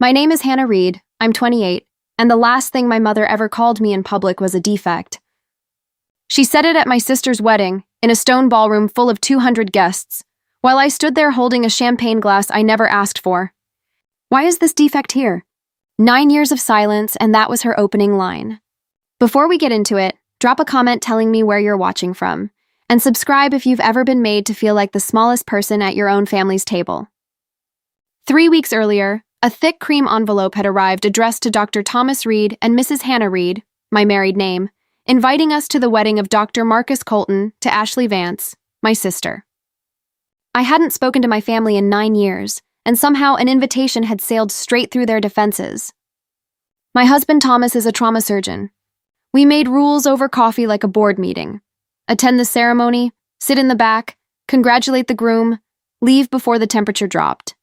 My name is Hannah Reed, I'm 28, and the last thing my mother ever called me in public was a defect. She said it at my sister's wedding, in a stone ballroom full of 200 guests, while I stood there holding a champagne glass I never asked for. Why is this defect here? 9 years of silence, and that was her opening line. Before we get into it, drop a comment telling me where you're watching from, and subscribe if you've ever been made to feel like the smallest person at your own family's table. 3 weeks earlier, a thick cream envelope had arrived addressed to Dr. Thomas Reed and Mrs. Hannah Reed, my married name, inviting us to the wedding of Dr. Marcus Colton to Ashley Vance, my sister. I hadn't spoken to my family in 9 years, and somehow an invitation had sailed straight through their defenses. My husband Thomas is a trauma surgeon. We made rules over coffee like a board meeting. Attend the ceremony, sit in the back, congratulate the groom, leave before the temperature dropped.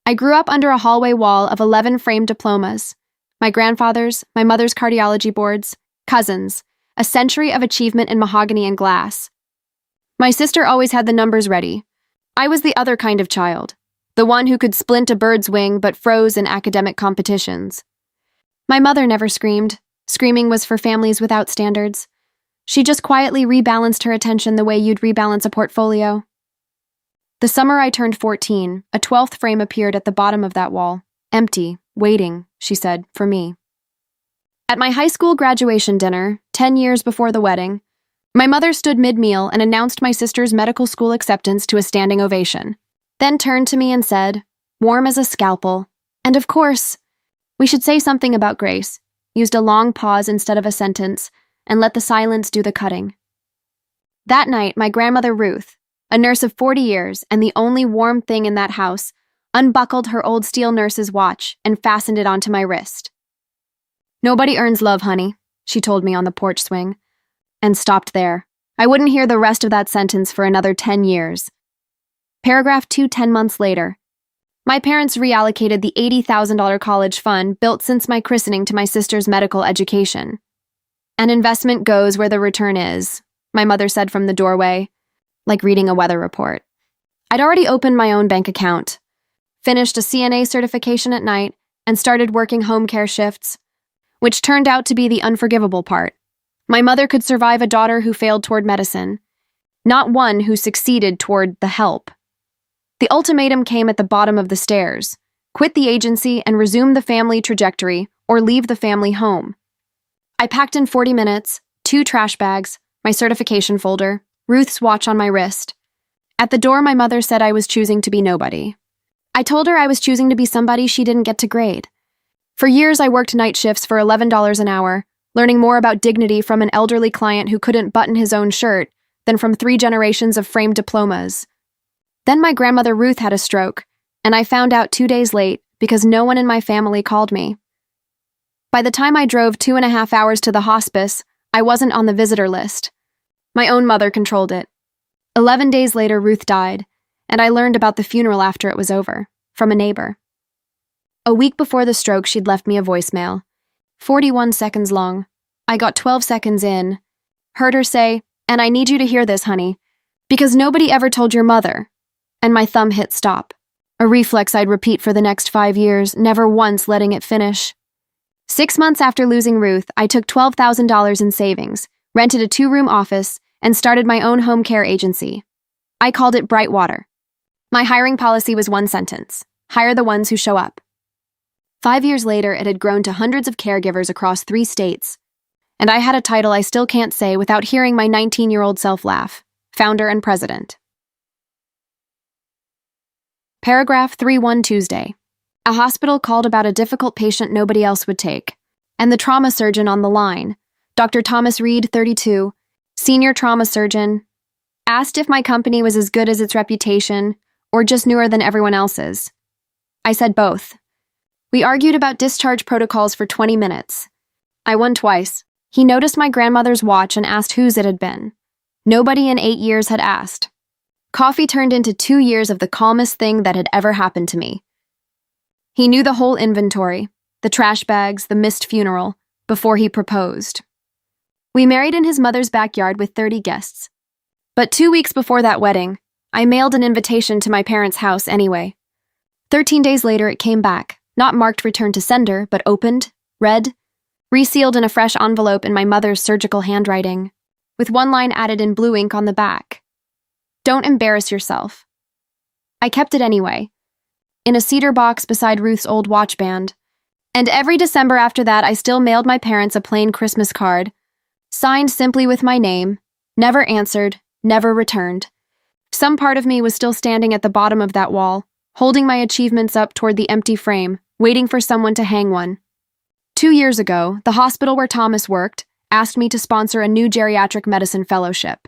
I grew up under a hallway wall of 11 framed diplomas, my grandfather's, my mother's cardiology boards, cousins, a century of achievement in mahogany and glass. My sister always had the numbers ready. I was the other kind of child, the one who could splint a bird's wing but froze in academic competitions. My mother never screamed. Screaming was for families without standards. She just quietly rebalanced her attention the way you'd rebalance a portfolio. The summer I turned 14, a 12th frame appeared at the bottom of that wall. Empty, waiting, she said, for me. At my high school graduation dinner, 10 years before the wedding, my mother stood mid-meal and announced my sister's medical school acceptance to a standing ovation, then turned to me and said, warm as a scalpel, and of course, we should say something about Grace, used a long pause instead of a sentence, and let the silence do the cutting. That night, my grandmother Ruth, a nurse of 40 years and the only warm thing in that house, unbuckled her old steel nurse's watch and fastened it onto my wrist. Nobody earns love, honey, she told me on the porch swing, and stopped there. I wouldn't hear the rest of that sentence for another 10 years. Paragraph 2, 10 months later. My parents reallocated the $80,000 college fund built since my christening to my sister's medical education. An investment goes where the return is, my mother said from the doorway, like reading a weather report. I'd already opened my own bank account, finished a CNA certification at night, and started working home care shifts, which turned out to be the unforgivable part. My mother could survive a daughter who failed toward medicine, not one who succeeded toward the help. The ultimatum came at the bottom of the stairs. Quit the agency and resume the family trajectory, or leave the family home. I packed in 40 minutes, 2 trash bags, my certification folder, Ruth's watch on my wrist. At the door, my mother said I was choosing to be nobody. I told her I was choosing to be somebody she didn't get to grade. For years, I worked night shifts for $11 an hour, learning more about dignity from an elderly client who couldn't button his own shirt than from 3 generations of framed diplomas. Then my grandmother Ruth had a stroke, and I found out 2 days late because no one in my family called me. By the time I drove 2.5 hours to the hospice, I wasn't on the visitor list. My own mother controlled it. 11 days later, Ruth died, and I learned about the funeral after it was over, from a neighbor. A week before the stroke, she'd left me a voicemail, 41 seconds long. I got 12 seconds in, heard her say, "And I need you to hear this, honey, because nobody ever told your mother," and my thumb hit stop, a reflex I'd repeat for the next 5 years, never once letting it finish. 6 months after losing Ruth, I took $12,000 in savings, rented a 2-room office, and started my own home care agency. I called it Brightwater. My hiring policy was 1 sentence: hire the ones who show up. 5 years later, it had grown to hundreds of caregivers across 3 states, and I had a title I still can't say without hearing my 19-year-old self laugh: founder and president. Paragraph 3-1 Tuesday. A hospital called about a difficult patient nobody else would take, and the trauma surgeon on the line, Dr. Thomas Reed, 32, senior trauma surgeon, asked if my company was as good as its reputation or just newer than everyone else's. I said both. We argued about discharge protocols for 20 minutes. I won twice. He noticed my grandmother's watch and asked whose it had been. Nobody in 8 years had asked. Coffee turned into 2 years of the calmest thing that had ever happened to me. He knew the whole inventory, the trash bags, the missed funeral, before he proposed. We married in his mother's backyard with 30 guests. But 2 weeks before that wedding, I mailed an invitation to my parents' house anyway. 13 days later, it came back, Not marked return to sender, but opened, read, resealed in a fresh envelope in my mother's surgical handwriting, with one line added in blue ink on the back. Don't embarrass yourself. I kept it anyway, in a cedar box beside Ruth's old watch band. And every December after that, I still mailed my parents a plain Christmas card, signed simply with my name, never answered, never returned. Some part of me was still standing at the bottom of that wall, holding my achievements up toward the empty frame, waiting for someone to hang one. 2 years ago, the hospital where Thomas worked asked me to sponsor a new geriatric medicine fellowship.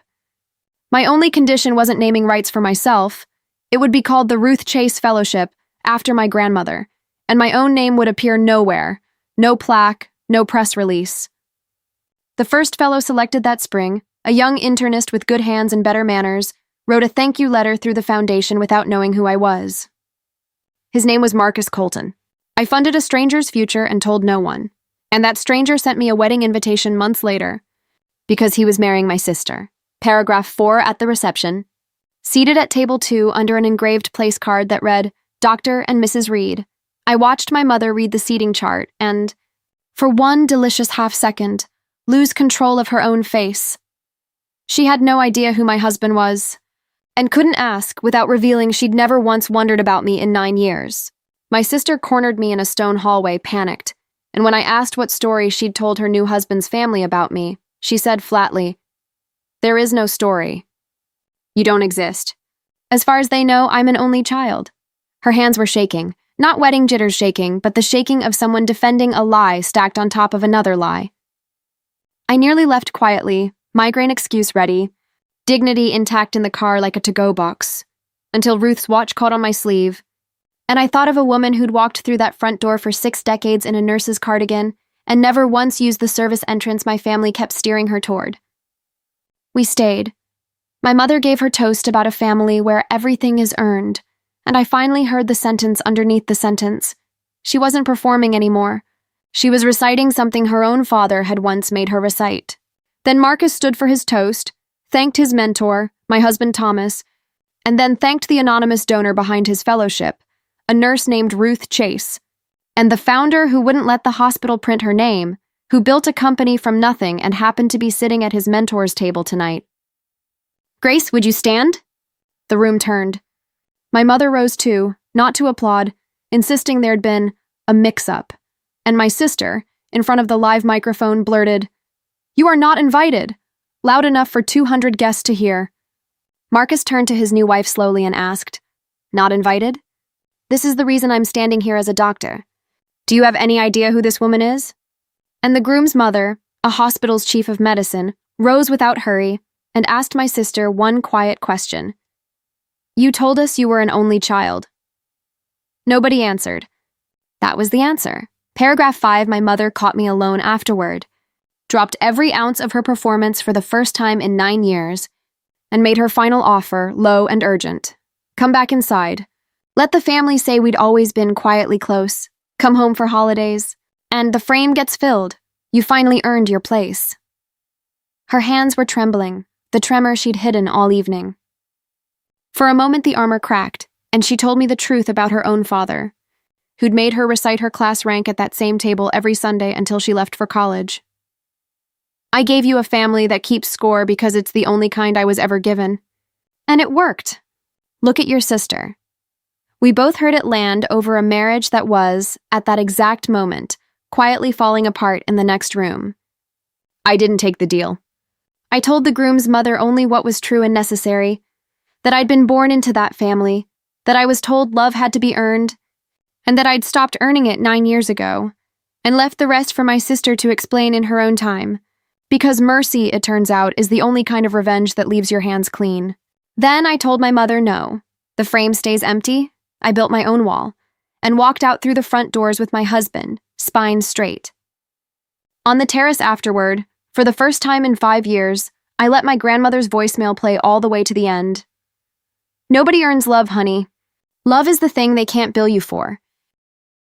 My only condition wasn't naming rights for myself. It would be called the Ruth Chase Fellowship, after my grandmother, and my own name would appear nowhere, no plaque, no press release. The first fellow selected that spring, a young internist with good hands and better manners, wrote a thank you letter through the foundation without knowing who I was. His name was Marcus Colton. I funded a stranger's future and told no one, and that stranger sent me a wedding invitation months later, because he was marrying my sister. Paragraph 4 at the reception. Seated at table 2 under an engraved place card that read, Dr. and Mrs. Reed, I watched my mother read the seating chart and, for one delicious half-second, lose control of her own face. She had no idea who my husband was, and couldn't ask without revealing she'd never once wondered about me in 9 years. My sister cornered me in a stone hallway, panicked, and when I asked what story she'd told her new husband's family about me, she said flatly, There is no story. You don't exist. As far as they know, I'm an only child. Her hands were shaking, not wedding jitters shaking, but the shaking of someone defending a lie stacked on top of another lie. I nearly left quietly, migraine excuse ready, dignity intact in the car like a to-go box, until Ruth's watch caught on my sleeve, and I thought of a woman who'd walked through that front door for 6 decades in a nurse's cardigan and never once used the service entrance my family kept steering her toward. We stayed. My mother gave her toast about a family where everything is earned, and I finally heard the sentence underneath the sentence. She wasn't performing anymore. She was reciting something her own father had once made her recite. Then Marcus stood for his toast, thanked his mentor, my husband Thomas, and then thanked the anonymous donor behind his fellowship, a nurse named Ruth Chase, and the founder who wouldn't let the hospital print her name, who built a company from nothing and happened to be sitting at his mentor's table tonight. Grace, would you stand? The room turned. My mother rose too, not to applaud, insisting there'd been a mix-up, and my sister, in front of the live microphone, blurted, You are not invited, loud enough for 200 guests to hear. Marcus turned to his new wife slowly and asked, Not invited? This is the reason I'm standing here as a doctor. Do you have any idea who this woman is? And the groom's mother, a hospital's chief of medicine, rose without hurry and asked my sister one quiet question. You told us you were an only child. Nobody answered. That was the answer. Paragraph 5, my mother caught me alone afterward, dropped every ounce of her performance for the first time in 9 years, and made her final offer, low and urgent. Come back inside. Let the family say we'd always been quietly close. Come home for holidays. And the frame gets filled. You finally earned your place. Her hands were trembling, the tremor she'd hidden all evening. For a moment the armor cracked, and she told me the truth about her own father, who'd made her recite her class rank at that same table every Sunday until she left for college. I gave you a family that keeps score because it's the only kind I was ever given. And it worked. Look at your sister. We both heard it land over a marriage that was, at that exact moment, quietly falling apart in the next room. I didn't take the deal. I told the groom's mother only what was true and necessary, that I'd been born into that family, that I was told love had to be earned, and that I'd stopped earning it 9 years ago, and left the rest for my sister to explain in her own time, because mercy, it turns out, is the only kind of revenge that leaves your hands clean. Then I told my mother no. The frame stays empty. I built my own wall, and walked out through the front doors with my husband, spine straight. On the terrace afterward, for the first time in 5 years, I let my grandmother's voicemail play all the way to the end. Nobody earns love, honey. Love is the thing they can't bill you for.